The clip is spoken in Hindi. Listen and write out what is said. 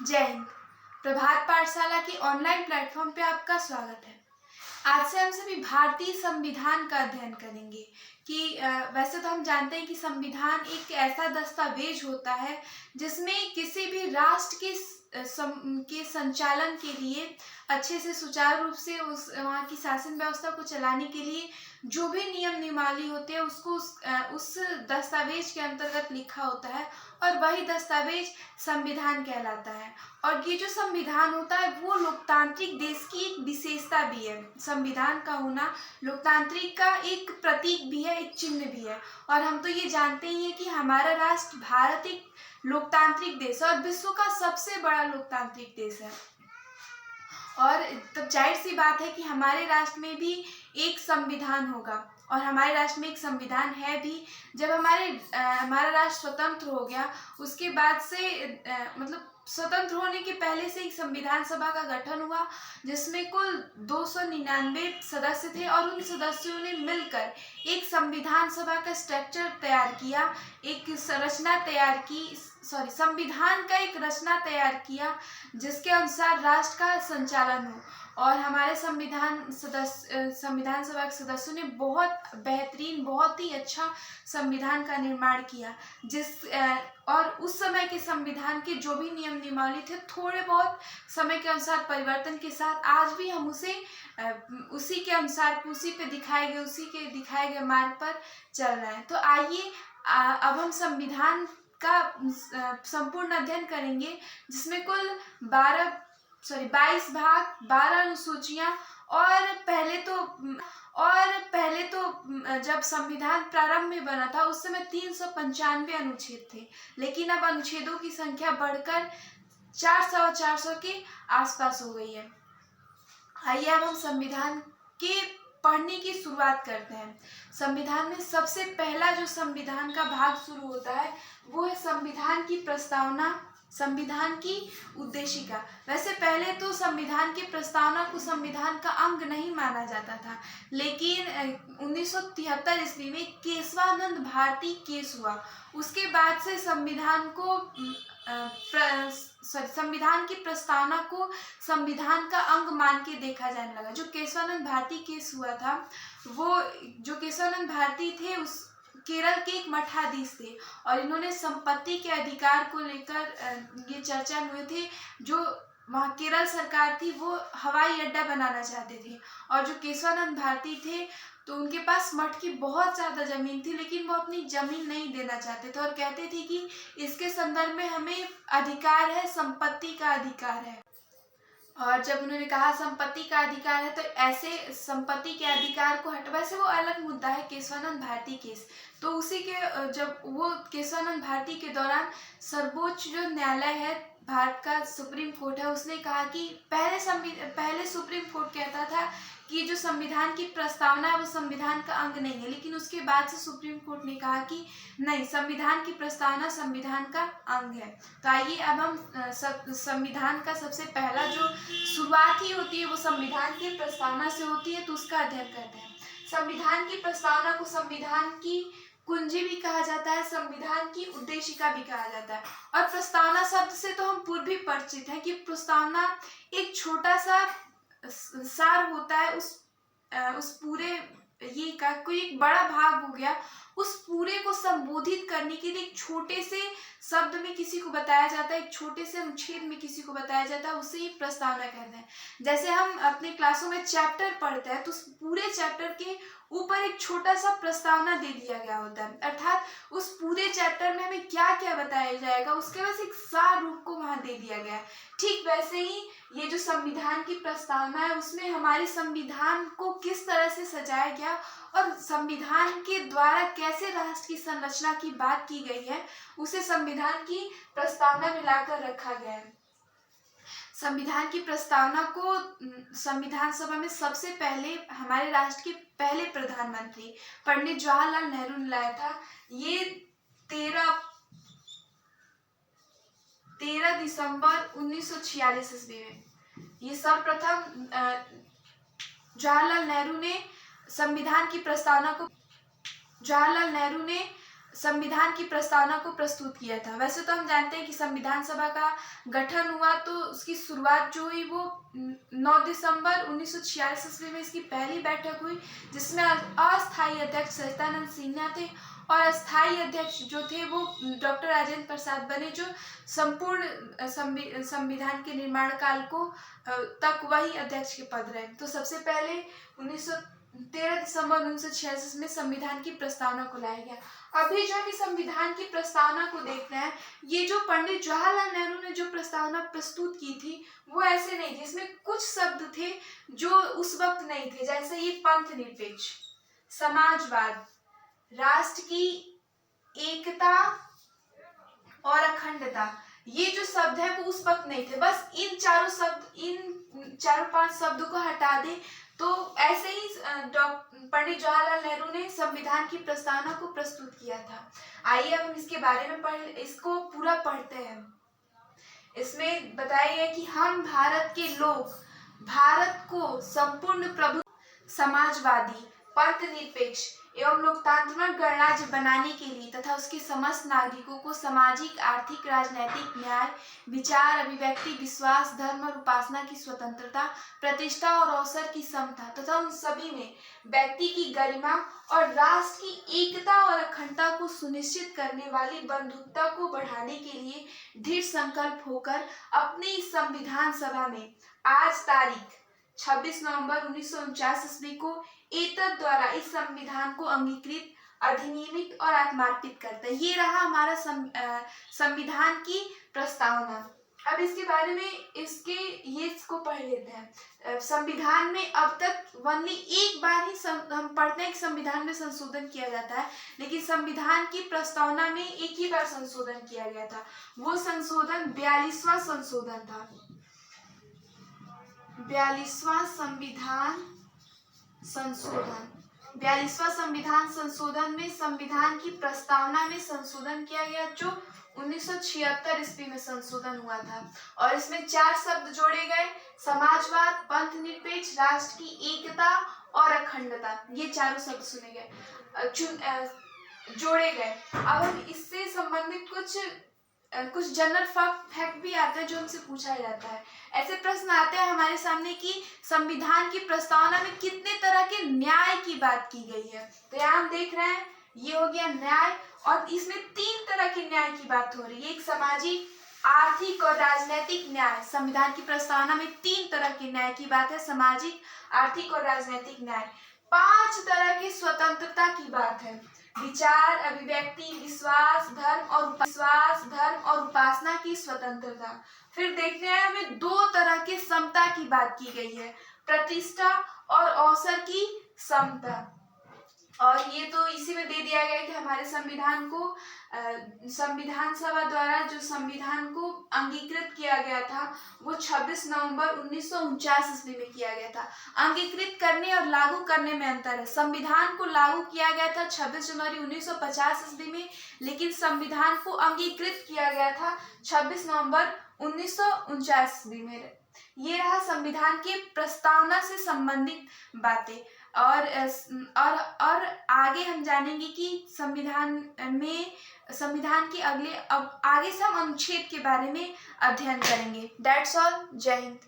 जय हिंद। प्रभात पाठशाला की ऑनलाइन प्लेटफॉर्म पे आपका स्वागत है। आज से हम सभी भारतीय संविधान का अध्ययन करेंगे कि वैसे तो हम जानते हैं कि संविधान एक ऐसा दस्तावेज होता है जिसमें किसी भी राष्ट्र के संचालन के लिए अच्छे से सुचारू रूप से उस वहाँ की शासन व्यवस्था को चलाने के लिए जो भी नियम नियमावली होते हैं उसको उस दस्तावेज के अंतर्गत लिखा होता है और वही दस्तावेज संविधान कहलाता है। और ये जो संविधान होता है वो लोकतांत्रिक देश की एक विशेषता भी है। संविधान का होना लोकतांत्रिक का एक प्रतीक भी है, एक चिन्ह भी है। और हम तो ये जानते ही हैं कि हमारा राष्ट्र भारत एक लोकतांत्रिक देश है और विश्व का सबसे बड़ा लोकतांत्रिक देश है। और तब जाहिर सी बात है कि हमारे राष्ट्र में भी एक संविधान होगा और हमारे राष्ट्र में एक संविधान है भी। जब हमारा राष्ट्र स्वतंत्र हो गया उसके बाद से मतलब स्वतंत्र होने के पहले से एक संविधान सभा का गठन हुआ जिसमें कुल 299 सदस्य थे और उन सदस्यों ने मिलकर एक संविधान सभा का स्ट्रक्चर तैयार किया, एक संरचना तैयार की, संविधान का एक रचना तैयार किया जिसके अनुसार राष्ट्र का संचालन हो। और हमारे संविधान सभा के सदस्यों ने बहुत बेहतरीन, बहुत ही अच्छा संविधान का निर्माण किया और उस समय के संविधान के जो भी नियम नियमावली थे थोड़े बहुत समय के अनुसार परिवर्तन के साथ आज भी हम उसी के अनुसार उसी के दिखाए गए मार्ग पर चल रहे हैं। तो आइए अब हम संविधान का संपूर्ण अध्ययन करेंगे जिसमें कुल 22 भाग, 12 अनुसूचियां और पहले तो जब संविधान प्रारंभ में बना था उस समय 395 अनुच्छेद थे, लेकिन अब अनुच्छेदों की संख्या बढ़कर 400 के आसपास हो गई है। आइए अब हम संविधान के पढ़ने की शुरुआत करते हैं। संविधान में सबसे पहला जो संविधान का भाग शुरू होता है वो है संविधान की प्रस्तावना, संविधान की उद्देशिका। वैसे पहले तो संविधान की प्रस्तावना को संविधान का अंग नहीं माना जाता था, लेकिन 1973 ईस्वी में केशवानंद भारती केस हुआ। उसके बाद से संविधान की प्रस्तावना को संविधान का अंग मान के देखा जाने लगा। जो केशवानंद भारती केस हुआ था, वो जो केशवानंद भारती थे उस केरल के एक मठाधीश थे और इन्होंने संपत्ति के अधिकार को लेकर ये चर्चा हुए थे। जो वहाँ केरल सरकार थी वो हवाई अड्डा बनाना चाहते थे और जो केशवानंद भारती थे तो उनके पास मठ की बहुत ज़्यादा ज़मीन थी, लेकिन वो अपनी ज़मीन नहीं देना चाहते थे और कहते थे कि इसके संदर्भ में हमें अधिकार है, संपत्ति का अधिकार है। और जब उन्होंने कहा संपत्ति का अधिकार है तो ऐसे संपत्ति के अधिकार को हटवा से वो अलग मुद्दा है केशवानंद भारती केस। तो उसी के जब वो केशवानंद भारती के दौरान सर्वोच्च जो न्यायालय है भारत का सुप्रीम कोर्ट है उसने कहा कि पहले सुप्रीम कोर्ट कहता था कि जो संविधान की प्रस्तावना है वो संविधान का अंग नहीं है, लेकिन उसके बाद से सुप्रीम कोर्ट ने कहा कि नहीं, संविधान की प्रस्तावना संविधान का अंग है। तो आइए अब हम संविधान का सबसे पहला जो शुरुआत ही होती है वो संविधान की प्रस्तावना से होती है, तो उसका अध्ययन करते हैं। संविधान की प्रस्तावना को संविधान की कुंजी भी कहा जाता है, संविधान की उद्देशिका भी कहा जाता है। और प्रस्तावना शब्द से तो हम पूर्व भी परिचित हैं कि प्रस्तावना एक छोटा सा सार होता है उस पूरे ये का कोई एक बड़ा भाग हो गया, उस पूरे को संबोधित करने के लिए एक छोटे से शब्द में किसी को बताया जाता है, एक छोटे से अनुच्छेद में किसी को बताया जाता है, उसे ही प्रस्तावना कहते हैं। जैसे हम अपने क्लासों में चैप्टर पढ़ते हैं तो उस पूरे चैप्टर के ऊपर एक छोटा सा प्रस्तावना दे दिया गया होता है, अर्थात उस पूरे चैप्टर में हमें क्या क्या बताया जाएगा उसके बस एक सार रूप को वहां दे दिया गया है। ठीक वैसे ही ये जो संविधान की प्रस्तावना है उसमें हमारे संविधान को किस तरह से सजाया गया और संविधान के द्वारा कैसे राष्ट्र की संरचना की बात की गई है उसे संविधान की प्रस्तावना में लाकर रखा गया है। संविधान की प्रस्तावना को संविधान सभा में सबसे पहले हमारे राष्ट्र के पहले प्रधानमंत्री पंडित जवाहरलाल नेहरू ने लाया था। ये 13 दिसंबर 1946 ईस्वी में ये सर्वप्रथम जवाहरलाल नेहरू ने संविधान की प्रस्तावना को प्रस्तुत किया था। वैसे तो हम जानते हैं कि संविधान सभा का गठन हुआ तो उसकी शुरुआत जो हुई वो 9 दिसंबर 1946 ईस्वी में इसकी पहली बैठक हुई, जिसमें अस्थायी अध्यक्ष सच्चिदानंद सिन्हा थे और अस्थायी अध्यक्ष जो थे वो डॉक्टर राजेंद्र प्रसाद बने, जो संपूर्ण संविधान के निर्माण काल को तक वही अध्यक्ष के पद रहे। तो सबसे पहले 13 दिसंबर 1946 में संविधान की प्रस्तावना को लाया गया। अभी जो हम संविधान की प्रस्तावना को देख रहे हैं, ये जो पंडित जवाहरलाल नेहरू ने जो प्रस्तावना प्रस्तुत की थी वो ऐसे नहीं थी, इसमें कुछ शब्द थे जो उस वक्त नहीं थे, जैसे ये पंथ निरपेक्ष, समाजवाद, राष्ट्र की एकता और अखंडता, ये जो शब्द है वो उस वक्त नहीं थे। बस इन चारों पांच शब्दों को हटा दे तो ऐसे ही पंडित जवाहरलाल नेहरू ने संविधान की प्रस्तावना को प्रस्तुत किया था। आइए अब हम इसके बारे में इसको पूरा पढ़ते हैं। इसमें बताया गया कि हम भारत के लोग भारत को संपूर्ण प्रभु, समाजवादी, पंथ निरपेक्ष एवं लोकतांत्रिक गणराज्य बनाने के लिए तथा उसके समस्त नागरिकों को सामाजिक, आर्थिक, राजनैतिक न्याय, विचार, अभिव्यक्ति, विश्वास, धर्म और उपासना की स्वतंत्रता, प्रतिष्ठा और अवसर की समता तथा उन सभी में व्यक्ति की गरिमा और राष्ट्र की एकता और अखंडता को सुनिश्चित करने वाली बंधुत्वता को बढ़ाने के लिए दृढ़ संकल्प होकर अपनी इस संविधान सभा में आज तारीख 26 नवंबर 1949 ईस्वी को एतद द्वारा इस संविधान को अंगीकृत, अधिनियमित और आत्मार्पित करता है। ये रहा हमारा संविधान की प्रस्तावना। अब इसके बारे में इसको पढ़ लेते हैं। संविधान में अब तक वनली एक बार ही हम पढ़ते हैं कि संविधान में संशोधन किया जाता है, लेकिन संविधान की प्रस्तावना में एक ही बार संशोधन किया गया था। वो संशोधन 42वां संशोधन था। 42वां संविधान संशोधन। 42वां संविधान संशोधन में संविधान की प्रस्तावना में संशोधन किया गया, जो 1976 ईस्वी में संशोधन हुआ था। और इसमें 4 शब्द जोड़े गए, समाजवाद, पंथ निरपेक्ष, राष्ट्र की एकता और अखंडता। ये चारों शब्द सुने गए, जोड़े गए। अब हम इससे संबंधित कुछ जनरल फैक्ट भी आता है जो हमसे पूछा जाता है। ऐसे प्रश्न आते हैं हमारे सामने कि संविधान की प्रस्तावना में कितने तरह के न्याय की बात की गई है। तो यहाँ हम देख रहे हैं, ये हो गया न्याय, और इसमें 3 तरह के न्याय की बात हो रही है। एक सामाजिक, आर्थिक और राजनीतिक न्याय। संविधान की प्रस्तावना में 3 तरह के न्याय की बात है, सामाजिक, आर्थिक और राजनीतिक न्याय। 5 तरह की स्वतंत्रता की बात है, विचार, अभिव्यक्ति, विश्वास, धर्म और उपासना की स्वतंत्रता। फिर देखते हैं हमें 2 तरह के समता की बात की गई है, प्रतिष्ठा और अवसर की समता। और ये तो इसी में दे दिया गया है कि हमारे संविधान को संविधान सभा द्वारा जो संविधान को अंगीकृत किया गया था वो 26 नवंबर 1949 ईस्वी में किया गया था। अंगीकृत करने और लागू करने में अंतर है। संविधान को लागू किया गया था 26 जनवरी 1950 ईस्वी में, लेकिन संविधान को अंगीकृत किया गया था 26 नवंबर 1949 ईस्वी में। ये रहा संविधान की प्रस्तावना से संबंधित बातें। और आगे हम जानेंगे कि संविधान के आगे से हम अनुच्छेद के बारे में अध्ययन करेंगे। That's all. जय हिंद।